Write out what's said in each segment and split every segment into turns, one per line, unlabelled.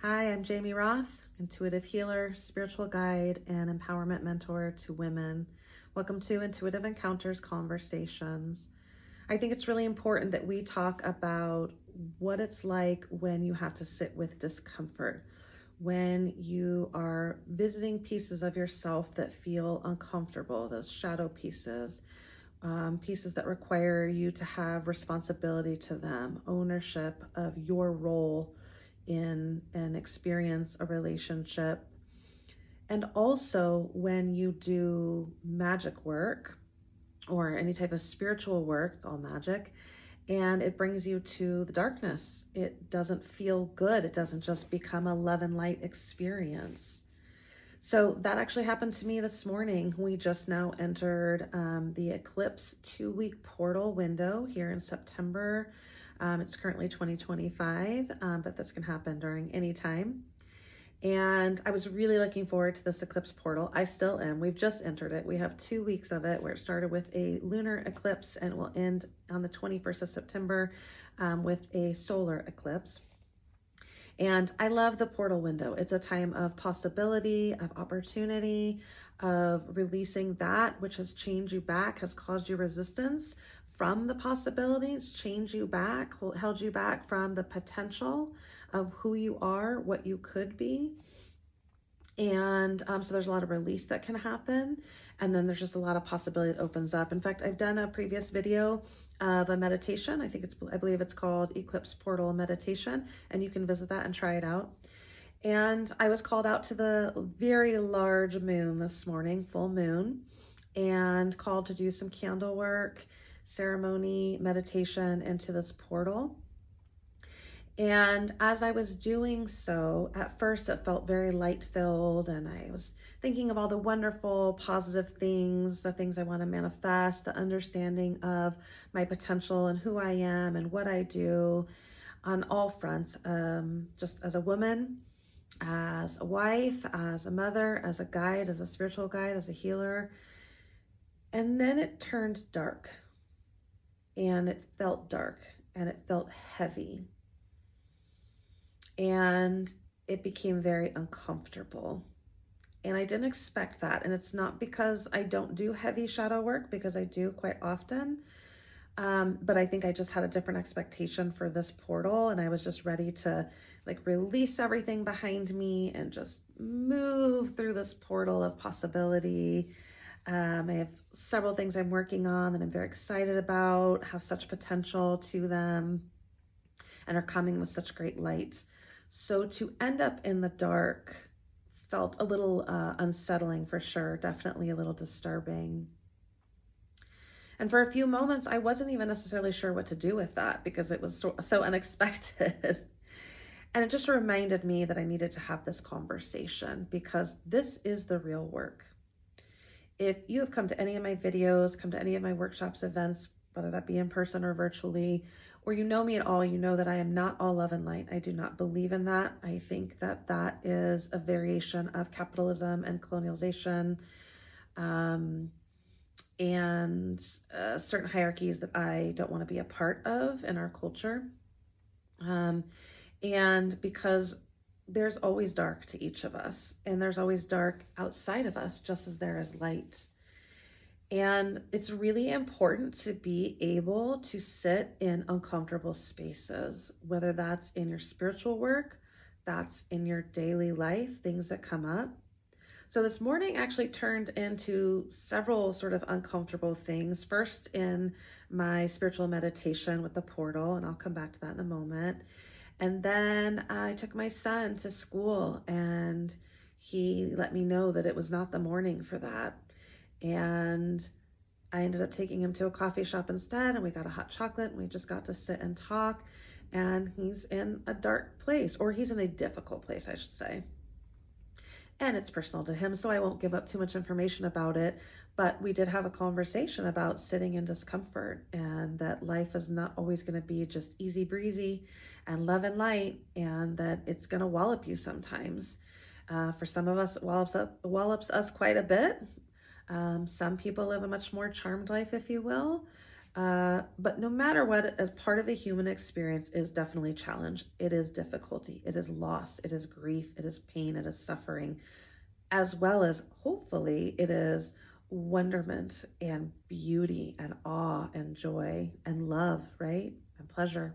Hi, I'm Jamie Roth, intuitive healer, spiritual guide, and empowerment mentor to women. Welcome to Intuitive Encounters Conversations. I think it's really important that we talk about what it's like when you have to sit with discomfort, when you are visiting pieces of yourself that feel uncomfortable, those shadow pieces, pieces that require you to have responsibility to them, ownership of your role in an experience, a relationship. And also when you do magic work or any type of spiritual work, it's all magic, and it brings you to the darkness. It doesn't feel good. It doesn't just become a love and light experience. So that actually happened to me this morning. We just now entered the eclipse 2-week portal window here in September. It's currently 2025, but this can happen during any time. And I was really looking forward to this eclipse portal. I still am. We've just entered it. We have 2 weeks of it where it started with a lunar eclipse and it will end on the 21st of September with a solar eclipse. And I love the portal window. It's a time of possibility, of opportunity, of releasing that which has chained you back, has caused you resistance from the possibilities, chained you back, held you back from the potential of who you are, what you could be. And so there's a lot of release that can happen. And then there's just a lot of possibility that opens up. In fact, I've done a previous video of a meditation. I believe it's called Eclipse Portal Meditation, and you can visit that and try it out. And I was called out to the very large moon this morning, full moon, and called to do some candle work, ceremony, meditation into this portal. And as I was doing so, at first it felt very light filled, and I was thinking of all the wonderful, positive things, the things I want to manifest, the understanding of my potential and who I am and what I do on all fronts, just as a woman, as a wife, as a mother, as a guide, as a spiritual guide, as a healer. And then it turned dark, and it felt dark, and it felt heavy. And it became very uncomfortable. And I didn't expect that. And it's not because I don't do heavy shadow work, because I do quite often. But I think I just had a different expectation for this portal, and I was just ready to release everything behind me and just move through this portal of possibility. I have several things I'm working on that I'm very excited about, have such potential to them, and are coming with such great light. So to end up in the dark felt a little unsettling for sure, definitely a little disturbing. And for a few moments, I wasn't even necessarily sure what to do with that because it was so unexpected. And it just reminded me that I needed to have this conversation because this is the real work. If you have come to any of my videos, come to any of my workshops, events, whether that be in person or virtually, or you know me at all, you know that I am not all love and light. I do not believe in that. I think that that is a variation of capitalism and colonialization, and certain hierarchies that I don't want to be a part of in our culture. And because there's always dark to each of us, and there's always dark outside of us, just as there is light. And it's really important to be able to sit in uncomfortable spaces, whether that's in your spiritual work, that's in your daily life, things that come up. So this morning actually turned into several sort of uncomfortable things. First in my spiritual meditation with the portal, and I'll come back to that in a moment. And then I took my son to school, and he let me know that it was not the morning for that. And I ended up taking him to a coffee shop instead, and we got a hot chocolate, and we just got to sit and talk. And he's in a dark place, or he's in a difficult place, I should say. And it's personal to him, so I won't give up too much information about it. But we did have a conversation about sitting in discomfort, and that life is not always going to be just easy breezy and love and light, and that it's going to wallop you sometimes. For some of us, it wallops us quite a bit. Some people live a much more charmed life, if you will. But no matter what, as part of the human experience is definitely challenge. It is difficulty. It is loss. It is grief. It is pain. It is suffering, as well as hopefully it is wonderment and beauty and awe and joy and love, right? And pleasure.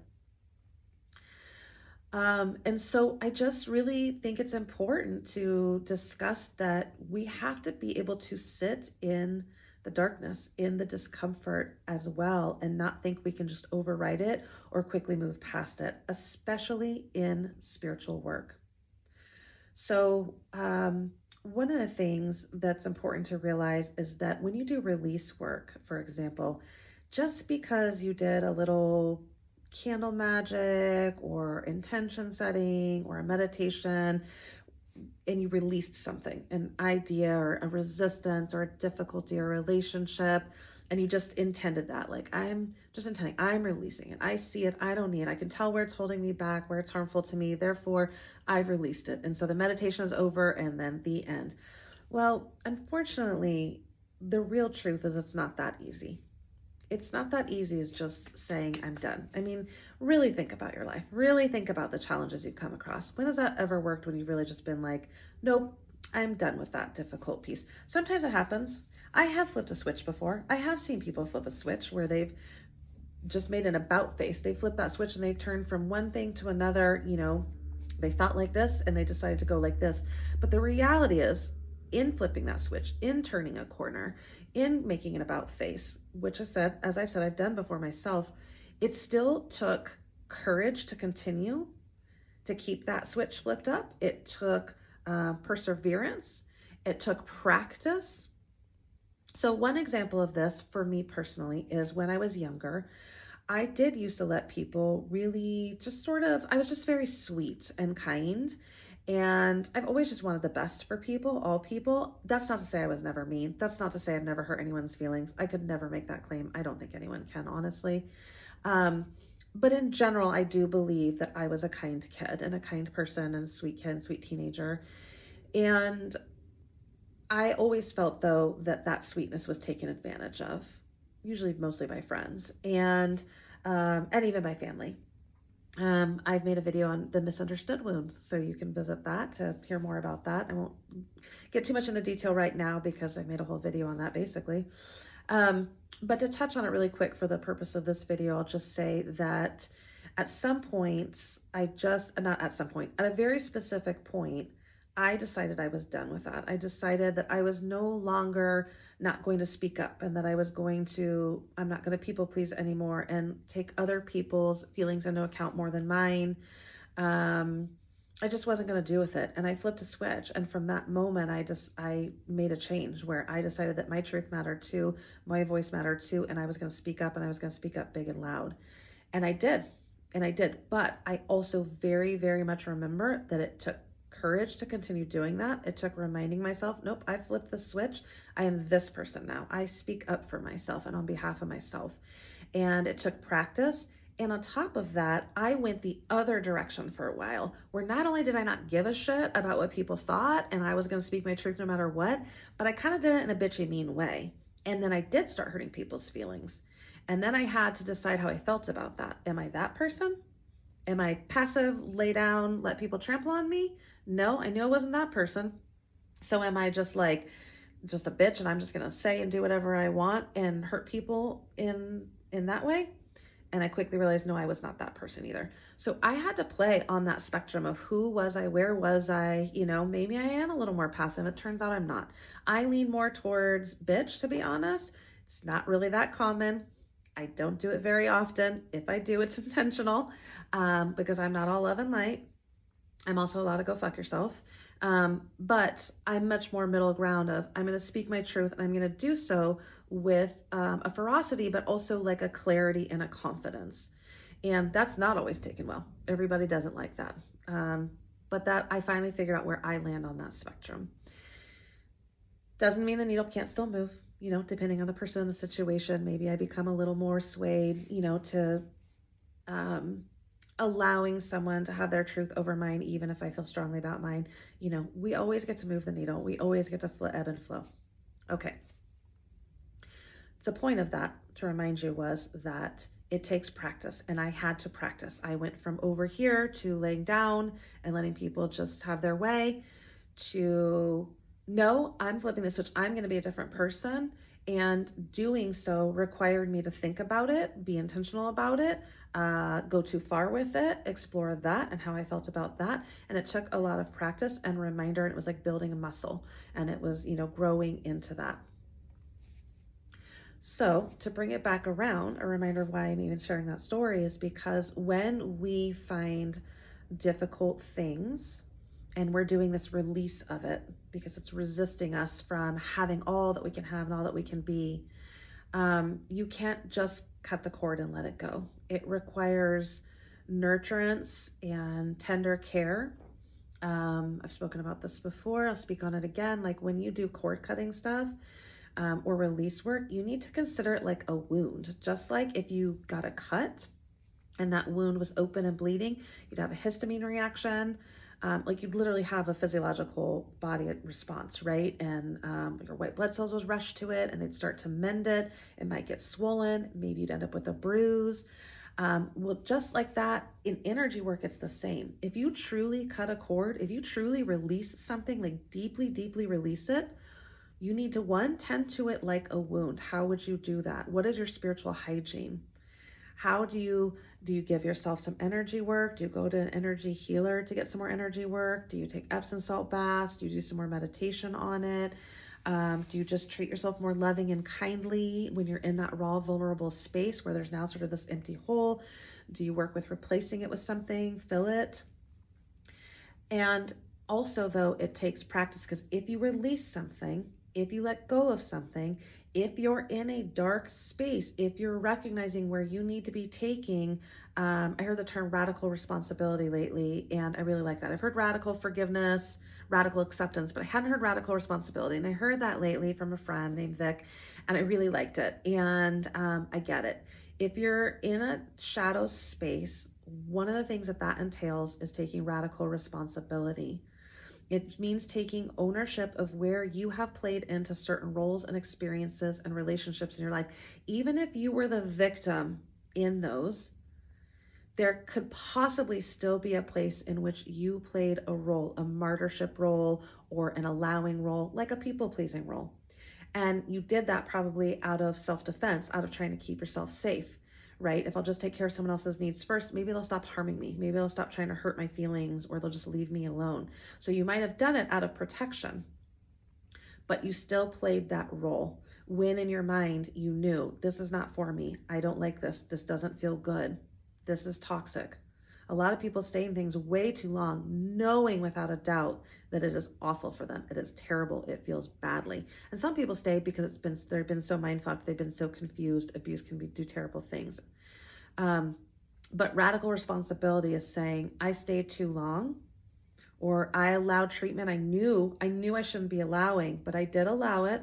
And so I just really think it's important to discuss that we have to be able to sit in the darkness, in the discomfort as well, and not think we can just override it or quickly move past it, especially in spiritual work. So, one of the things that's important to realize is that when you do release work, for example, just because you did a little candle magic or intention setting or a meditation and you released something, an idea or a resistance or a difficulty or a relationship, and you just intended that, like, I'm just intending, I'm releasing it. I see it. I don't need it. I can tell where it's holding me back, where it's harmful to me. Therefore, I've released it. And so the meditation is over and then the end. Well, unfortunately, the real truth is it's not that easy. It's not that easy as just saying, I'm done. I mean, really think about your life. Really think about the challenges you've come across. When has that ever worked when you've really just been like, nope, I'm done with that difficult piece? Sometimes it happens. I have flipped a switch before. I have seen people flip a switch where they've just made an about face. They flipped that switch and they've turned from one thing to another. They thought like this and they decided to go like this. But the reality is, in flipping that switch, in turning a corner, in making an about face, which as I've said, I've done before myself, it still took courage to continue to keep that switch flipped up. It took perseverance. It took practice. So one example of this for me personally is when I was younger, I did used to let people really just I was just very sweet and kind. And I've always just wanted the best for people, all people. That's not to say I was never mean. That's not to say I've never hurt anyone's feelings. I could never make that claim. I don't think anyone can, honestly. But in general, I do believe that I was a kind kid and a kind person and a sweet kid, sweet teenager. And I always felt, though, that sweetness was taken advantage of, usually mostly by friends and even by family. I've made a video on the misunderstood wound, so you can visit that to hear more about that. I won't get too much into detail right now because I made a whole video on that basically. But to touch on it really quick for the purpose of this video, I'll just say that at some point, at a very specific point, I decided I was done with that. I decided that I was no longer not going to speak up and that I'm not going to people please anymore and take other people's feelings into account more than mine. I just wasn't going to do with it. And I flipped a switch. And from that moment, I made a change where I decided that my truth mattered too, my voice mattered too, and I was going to speak up, and I was going to speak up big and loud. And I did. But I also very, very much remember that it took courage to continue doing that. It took reminding myself, nope, I flipped the switch. I am this person now. I speak up for myself and on behalf of myself. And it took practice. And on top of that, I went the other direction for a while, where not only did I not give a shit about what people thought and I was going to speak my truth no matter what, but I kind of did it in a bitchy, mean way. And then I did start hurting people's feelings. And then I had to decide how I felt about that. Am I that person? Am I passive, lay down, let people trample on me? No, I knew I wasn't that person. So am I just a bitch and I'm just going to say and do whatever I want and hurt people in that way? And I quickly realized, no, I was not that person either. So I had to play on that spectrum of who was I, where was I, maybe I am a little more passive. It turns out I'm not. I lean more towards bitch, to be honest. It's not really that common. I don't do it very often. If I do, it's intentional because I'm not all love and light. I'm also allowed to go fuck yourself. But I'm much more middle ground of I'm going to speak my truth and I'm going to do so with a ferocity, but also like a clarity and a confidence. And that's not always taken well. Everybody doesn't like that. But that I finally figured out where I land on that spectrum. Doesn't mean the needle can't still move, depending on the person and the situation. Maybe I become a little more swayed, to allowing someone to have their truth over mine, even if I feel strongly about mine. We always get to move the needle. We always get to ebb and flow. Okay. The point of that to remind you was that it takes practice, and I had to practice. I went from over here to laying down and letting people just have their way to, no, I'm flipping the switch. I'm going to be a different person. And doing so required me to think about it, be intentional about it, go too far with it, explore that and how I felt about that. And it took a lot of practice and reminder. And it was like building a muscle, and it was, growing into that. So to bring it back around, a reminder of why I'm even sharing that story is because when we find difficult things and we're doing this release of it because it's resisting us from having all that we can have and all that we can be, you can't just cut the cord and let it go. It requires nurturance and tender care. I've spoken about this before. I'll speak on it again. Like when you do cord cutting stuff, or release work, you need to consider it like a wound. Just like if you got a cut and that wound was open and bleeding, you'd have a histamine reaction. Like you'd literally have a physiological body response, right? And your white blood cells would rush to it and they'd start to mend it. It might get swollen. Maybe you'd end up with a bruise. Well, just like that, in energy work, it's the same. If you truly cut a cord, if you truly release something, like deeply, deeply release it, you need to, one, tend to it like a wound. How would you do that? What is your spiritual hygiene? How do you give yourself some energy work? Do you go to an energy healer to get some more energy work? Do you take Epsom salt baths? Do you do some more meditation on it? Do you just treat yourself more loving and kindly when you're in that raw, vulnerable space where there's now sort of this empty hole? Do you work with replacing it with something, fill it? And also, though, it takes practice, because if you release something, if you let go of something, if you're in a dark space, if you're recognizing where you need to be taking, I heard the term radical responsibility lately, and I really like that. I've heard radical forgiveness, radical acceptance, but I hadn't heard radical responsibility. And I heard that lately from a friend named Vic, and I really liked it. And I get it. If you're in a shadow space, one of the things that entails is taking radical responsibility. It means taking ownership of where you have played into certain roles and experiences and relationships in your life. Even if you were the victim in those, there could possibly still be a place in which you played a role, a martyrship role or an allowing role, like a people-pleasing role. And you did that probably out of self-defense, out of trying to keep yourself safe. Right? If I'll just take care of someone else's needs first, maybe they'll stop harming me. Maybe they'll stop trying to hurt my feelings, or they'll just leave me alone. So you might have done it out of protection, but you still played that role when in your mind you knew, this is not for me. I don't like this. This doesn't feel good. This is toxic. A lot of people stay in things way too long, knowing without a doubt that it is awful for them. It is terrible. It feels badly. And some people stay because they've been so mind-fucked, they've been so confused. Abuse can do terrible things. But radical responsibility is saying, I stayed too long, or I allowed treatment I knew I shouldn't be allowing, but I did allow it.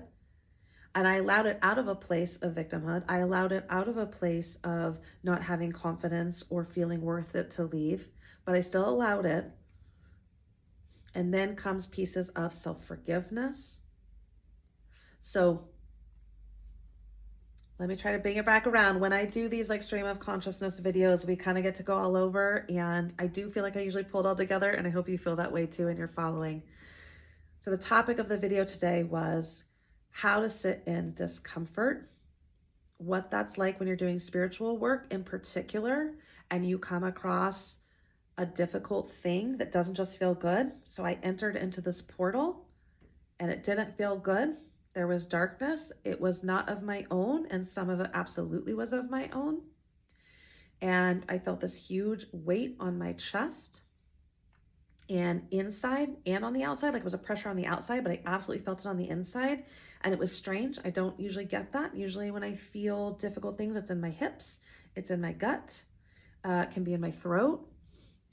And I allowed it out of a place of victimhood. I allowed it out of a place of not having confidence or feeling worth it to leave, but I still allowed it. And then comes pieces of self-forgiveness. So let me try to bring it back around. When I do these like stream of consciousness videos, we kind of get to go all over, and I do feel like I usually pull it all together, and I hope you feel that way too and you're following. So the topic of the video today was how to sit in discomfort, what that's like when you're doing spiritual work in particular, and you come across a difficult thing that doesn't just feel good. So I entered into this portal and it didn't feel good. There was darkness. It was not of my own, and some of it absolutely was of my own. And I felt this huge weight on my chest and inside and on the outside. Like it was a pressure on the outside, but I absolutely felt it on the inside. And it was strange. I don't usually get that. Usually when I feel difficult things, it's in my hips, it's in my gut, it can be in my throat.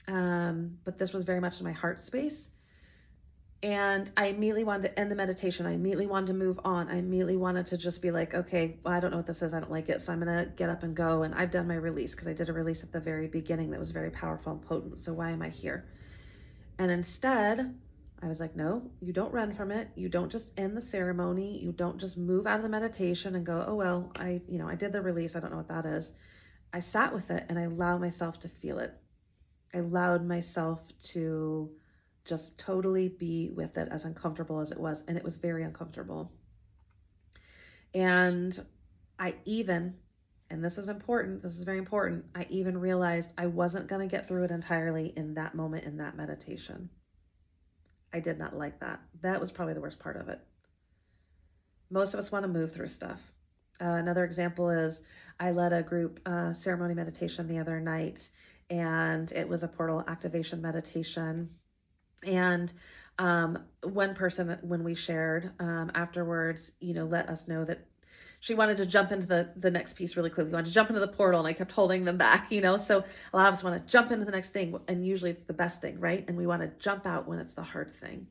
But this was very much in my heart space. And I immediately wanted to end the meditation. I immediately wanted to move on. I immediately wanted to just be like, okay, well, I don't know what this is. I don't like it. So I'm going to get up and go. And I've done my release, because I did a release at the very beginning that was very powerful and potent. So why am I here? And instead, I was like, no, you don't run from it. You don't just end the ceremony. You don't just move out of the meditation and go, oh, well, I did the release. I don't know what that is. I sat with it and I allowed myself to feel it. I allowed myself to just totally be with it, as uncomfortable as it was. And it was very uncomfortable. And and this is important, this is very important, I even realized I wasn't going to get through it entirely in that moment, in that meditation. I did not like that. That was probably the worst part of it. Most of us want to move through stuff. Another example is I led a group ceremony meditation the other night, and it was a portal activation meditation. And one person, when we shared afterwards, let us know that she wanted to jump into the next piece really quickly. We wanted to jump into the portal, and I kept holding them back, So a lot of us want to jump into the next thing, and usually it's the best thing, right? And we want to jump out when it's the hard thing.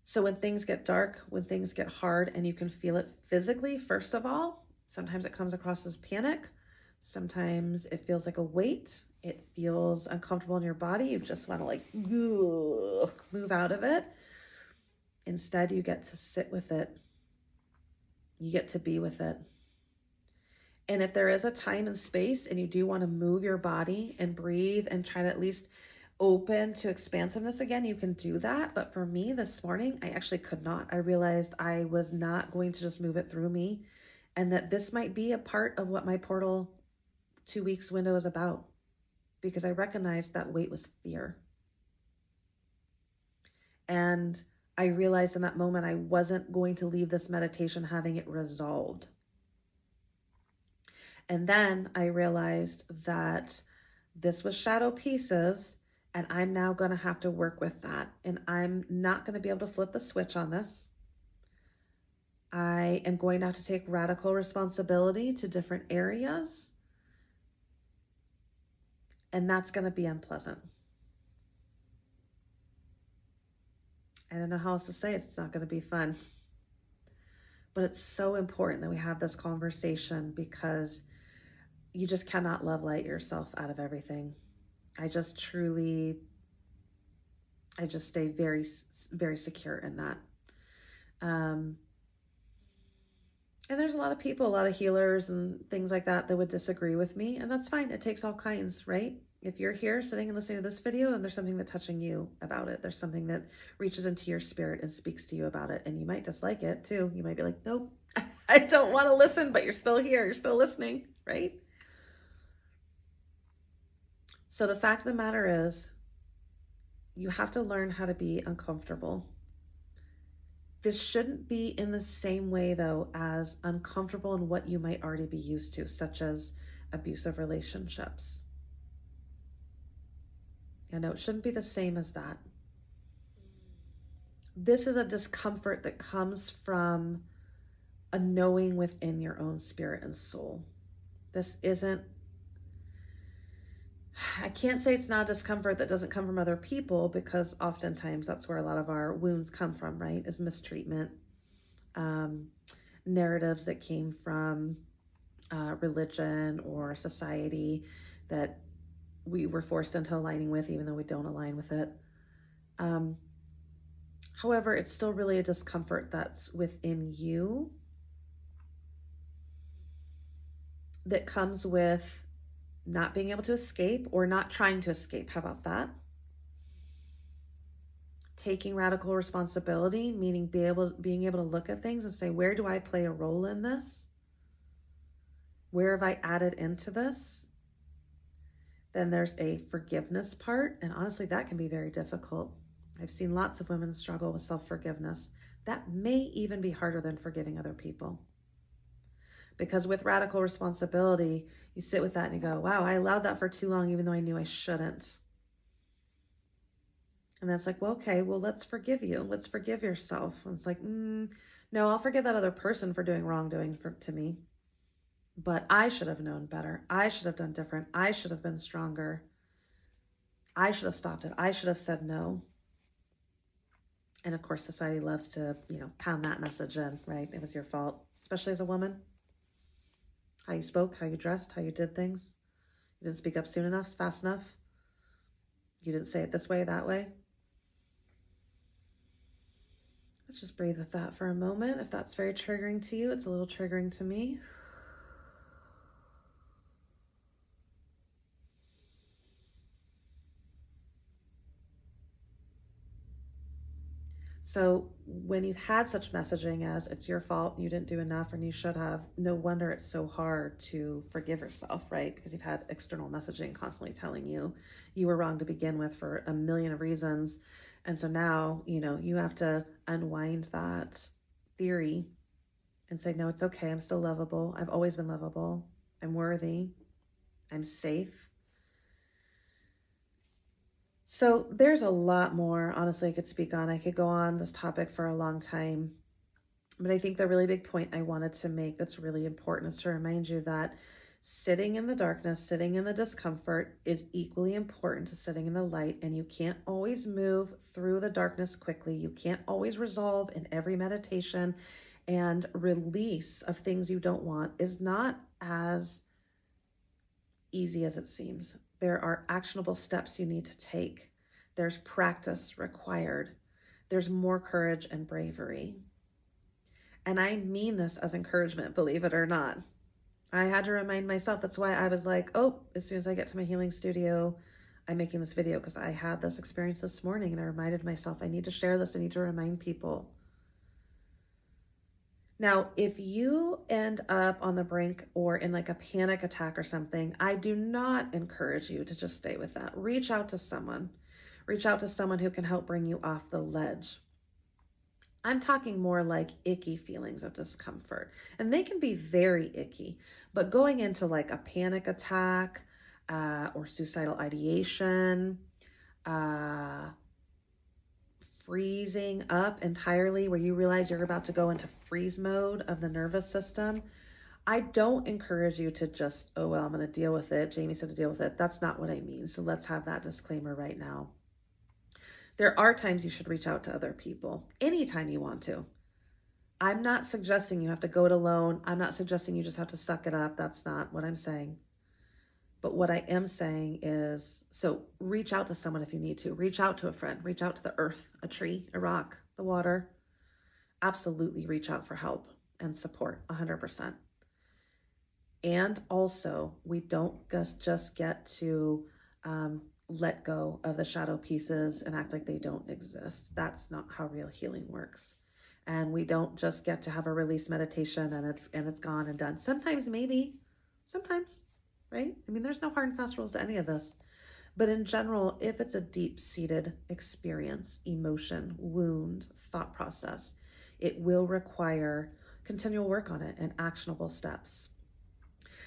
So when things get dark, when things get hard, and you can feel it physically, first of all, sometimes it comes across as panic. Sometimes it feels like a weight. It feels uncomfortable in your body. You just want to move out of it. Instead, you get to sit with it. You get to be with it. And if there is a time and space and you do want to move your body and breathe and try to at least open to expansiveness again, you can do that. But for me this morning, I actually could not. I realized I was not going to just move it through me, and that this might be a part of what my portal 2 weeks window is about, because I recognized that weight was fear. And I realized in that moment I wasn't going to leave this meditation having it resolved. And then I realized that this was shadow pieces, and I'm now going to have to work with that. And I'm not going to be able to flip the switch on this. I am going to have to take radical responsibility to different areas. And that's going to be unpleasant. I don't know how else to say it. It's not going to be fun. But it's so important that we have this conversation, because you just cannot love light yourself out of everything. I just stay very, very secure in that. And there's a lot of people, a lot of healers and things like that would disagree with me, and that's fine. It takes all kinds, right? If you're here sitting and listening to this video, then there's something that's touching you about it. There's something that reaches into your spirit and speaks to you about it. And you might dislike it too. You might be like, nope, I don't want to listen, but you're still here. You're still listening, right? So the fact of the matter is, you have to learn how to be uncomfortable. This shouldn't be in the same way, though, as uncomfortable in what you might already be used to, such as abusive relationships. It shouldn't be the same as that. This is a discomfort that comes from a knowing within your own spirit and soul. I can't say it's not a discomfort that doesn't come from other people, because oftentimes that's where a lot of our wounds come from, right? Is mistreatment, narratives that came from religion or society that we were forced into aligning with, even though we don't align with it. However, it's still really a discomfort that's within you that comes with not being able to escape, or not trying to escape. How about that? Taking radical responsibility, meaning being able to look at things and say, where do I play a role in this? Where have I added into this? Then there's a forgiveness part. And honestly, that can be very difficult. I've seen lots of women struggle with self-forgiveness. That may even be harder than forgiving other people. Because with radical responsibility, you sit with that and you go, wow, I allowed that for too long, even though I knew I shouldn't. And that's like, well, okay, well, let's forgive you. Let's forgive yourself. And it's like, no, I'll forgive that other person for doing wrongdoing to me. But I should have known better. I should have done different. I should have been stronger. I should have stopped it. I should have said no. And of course, society loves to, pound that message in, right? It was your fault, especially as a woman. How you spoke, how you dressed, how you did things. You didn't speak up soon enough, fast enough. You didn't say it this way, that way. Just breathe with that for a moment. If that's very triggering to you, it's a little triggering to me. So when you've had such messaging as it's your fault, you didn't do enough, and you should have, no wonder it's so hard to forgive yourself, right? Because you've had external messaging constantly telling you you were wrong to begin with for a million of reasons. And so now, you have to unwind that theory and say, no, it's okay. I'm still lovable. I've always been lovable. I'm worthy. I'm safe. So there's a lot more, honestly, I could speak on. I could go on this topic for a long time. But I think the really big point I wanted to make that's really important is to remind you that sitting in the darkness, sitting in the discomfort is equally important to sitting in the light. And you can't always move through the darkness quickly. You can't always resolve in every meditation. And release of things you don't want is not as easy as it seems. There are actionable steps you need to take. There's practice required. There's more courage and bravery. And I mean this as encouragement, believe it or not. I had to remind myself. That's why I was like, oh, as soon as I get to my healing studio, I'm making this video, because I had this experience this morning and I reminded myself, I need to share this. I need to remind people. Now, if you end up on the brink or in like a panic attack or something, I do not encourage you to just stay with that. Reach out to someone. Reach out to someone who can help bring you off the ledge. I'm talking more like icky feelings of discomfort, and they can be very icky, but going into like a panic attack or suicidal ideation, freezing up entirely where you realize you're about to go into freeze mode of the nervous system, I don't encourage you to just, oh, well, I'm going to deal with it. Jamie said to deal with it. That's not what I mean. So let's have that disclaimer right now. There are times you should reach out to other people anytime you want to. I'm not suggesting you have to go it alone. I'm not suggesting you just have to suck it up. That's not what I'm saying. But what I am saying is, so reach out to someone if you need to. Reach out to a friend. Reach out to the earth, a tree, a rock, the water. Absolutely reach out for help and support, 100%. And also, we don't just get to let go of the shadow pieces and act like they don't exist. That's not how real healing works. And we don't just get to have a release meditation and it's gone and done. Sometimes, maybe, sometimes. Right? I mean, there's no hard and fast rules to any of this. But in general, if it's a deep-seated experience, emotion, wound, thought process, it will require continual work on it and actionable steps.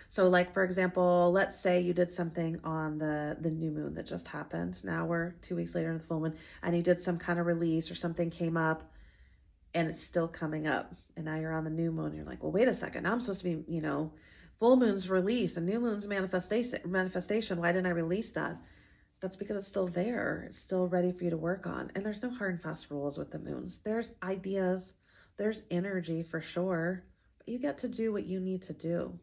So like, for example, let's say you did something on the new moon that just happened. Now we're 2 weeks later in the full moon, and you did some kind of release or something came up and it's still coming up. And now you're on the new moon. And you're like, well, wait a second. Now I'm supposed to be, full moon's release and new moon's manifestation. Why didn't I release that? That's because it's still there. It's still ready for you to work on. And there's no hard and fast rules with the moons. There's ideas, there's energy for sure, but you get to do what you need to do.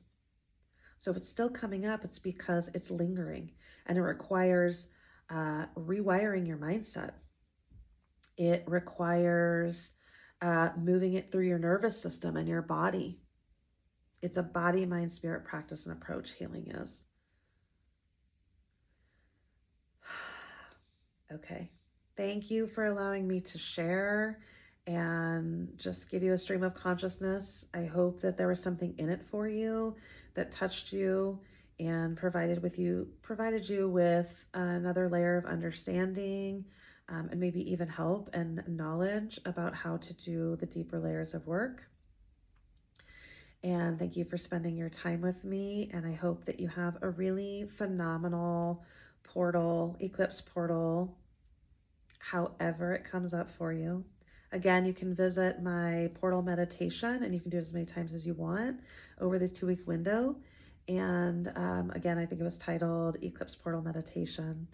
So if it's still coming up, it's because it's lingering, and it requires rewiring your mindset. It requires moving it through your nervous system and your body. It's a body, mind, spirit practice and approach, healing is. Okay. Thank you for allowing me to share and just give you a stream of consciousness. I hope that there was something in it for you that touched you and provided you with another layer of understanding, and maybe even help and knowledge about how to do the deeper layers of work. And thank you for spending your time with me. And I hope that you have a really phenomenal eclipse portal, however it comes up for you. Again, you can visit my portal meditation, and you can do it as many times as you want over this 2-week window. And again, I think it was titled Eclipse Portal Meditation.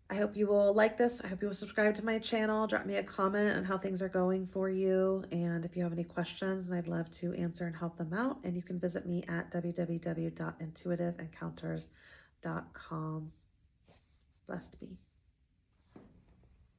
I hope you will like this. I hope you will subscribe to my channel. Drop me a comment on how things are going for you. And if you have any questions, I'd love to answer and help them out. And you can visit me at www.intuitiveencounters.com. Blessed be.